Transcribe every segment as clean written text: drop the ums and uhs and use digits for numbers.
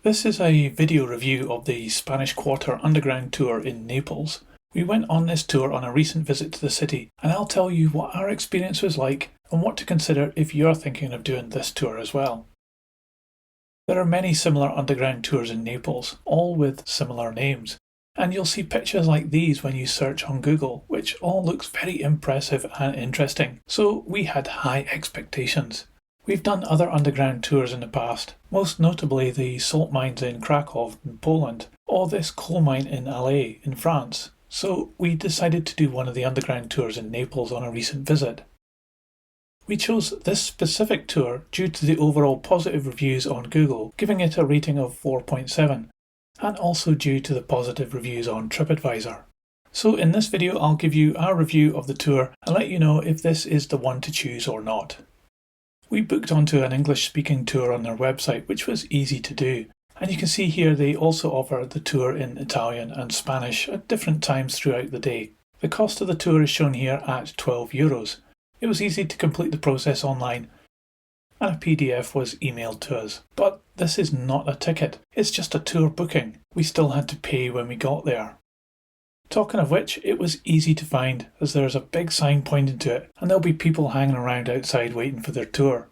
This is a video review of the Spanish Quarter Underground Tour in Naples. We went on this tour on a recent visit to the city, and I'll tell you what our experience was like and what to consider if you're thinking of doing this tour as well. There are many similar underground tours in Naples, all with similar names, and you'll see pictures like these when you search on Google, which all looks very impressive and interesting, so we had high expectations. We've done other underground tours in the past, most notably the salt mines in Krakow in Poland, or this coal mine in Alais in France, so we decided to do one of the underground tours in Naples on a recent visit. We chose this specific tour due to the overall positive reviews on Google, giving it a rating of 4.7, and also due to the positive reviews on TripAdvisor. So in this video I'll give you our review of the tour and let you know if this is the one to choose or not. We booked onto an English-speaking tour on their website, which was easy to do, and you can see here they also offer the tour in Italian and Spanish at different times throughout the day. The cost of the tour is shown here at €12. It was easy to complete the process online, and a PDF was emailed to us. But this is not a ticket, it's just a tour booking. We still had to pay when we got there. Talking of which, it was easy to find as there's a big sign pointing to it, and there'll be people hanging around outside waiting for their tour.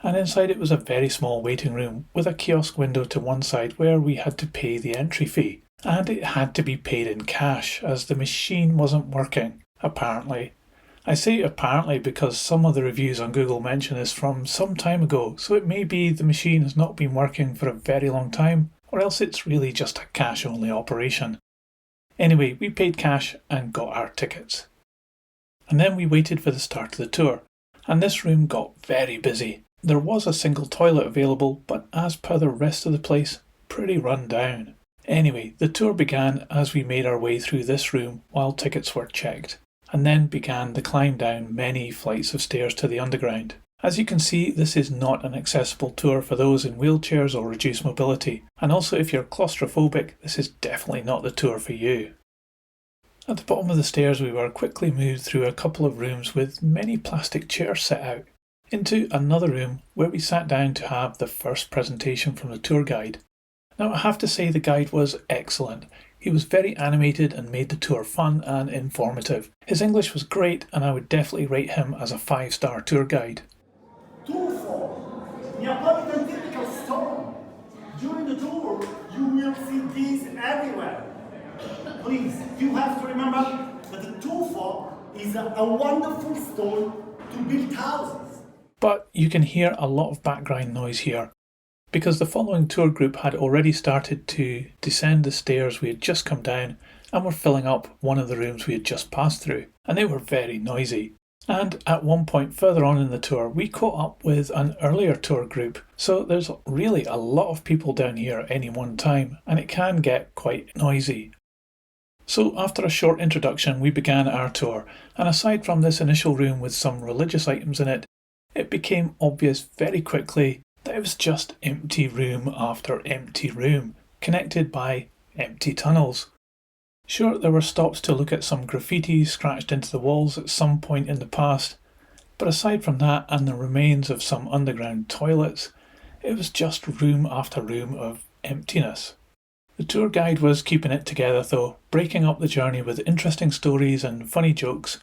And inside it was a very small waiting room with a kiosk window to one side where we had to pay the entry fee. And it had to be paid in cash as the machine wasn't working, apparently. I say apparently because some of the reviews on Google mention this from some time ago, so it may be the machine has not been working for a very long time, or else it's really just a cash-only operation. Anyway, we paid cash and got our tickets. And then we waited for the start of the tour, and this room got very busy. There was a single toilet available, but as per the rest of the place, pretty run down. Anyway, the tour began as we made our way through this room while tickets were checked, and then began the climb down many flights of stairs to the underground. As you can see, this is not an accessible tour for those in wheelchairs or reduced mobility, and also if you're claustrophobic, this is definitely not the tour for you. At the bottom of the stairs we were quickly moved through a couple of rooms with many plastic chairs set out, into another room where we sat down to have the first presentation from the tour guide. Now I have to say the guide was excellent. He was very animated and made the tour fun and informative. His English was great and I would definitely rate him as a 5-star tour guide. Neapolitan typical stone. During the tour, you will see these everywhere. Please, you have to remember that the tuffo is a wonderful stone to build houses. But you can hear a lot of background noise here, because the following tour group had already started to descend the stairs we had just come down and were filling up one of the rooms we had just passed through, and they were very noisy. And at one point further on in the tour, we caught up with an earlier tour group, so there's really a lot of people down here at any one time, and it can get quite noisy. So after a short introduction, we began our tour, and aside from this initial room with some religious items in it, it became obvious very quickly that it was just empty room after empty room, connected by empty tunnels. Sure, there were stops to look at some graffiti scratched into the walls at some point in the past, but aside from that and the remains of some underground toilets, it was just room after room of emptiness. The tour guide was keeping it together though, breaking up the journey with interesting stories and funny jokes,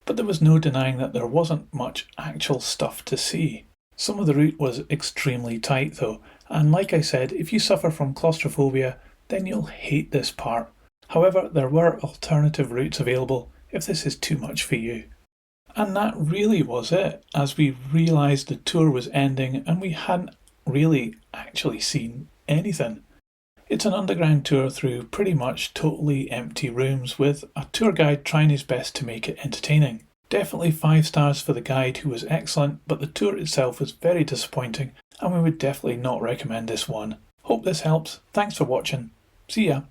but there was no denying that there wasn't much actual stuff to see. Some of the route was extremely tight though, and like I said, if you suffer from claustrophobia, then you'll hate this part. However, there were alternative routes available if this is too much for you. And that really was it, as we realised the tour was ending and we hadn't really actually seen anything. It's an underground tour through pretty much totally empty rooms with a tour guide trying his best to make it entertaining. Definitely 5 stars for the guide, who was excellent, but the tour itself was very disappointing and we would definitely not recommend this one. Hope this helps. Thanks for watching. See ya.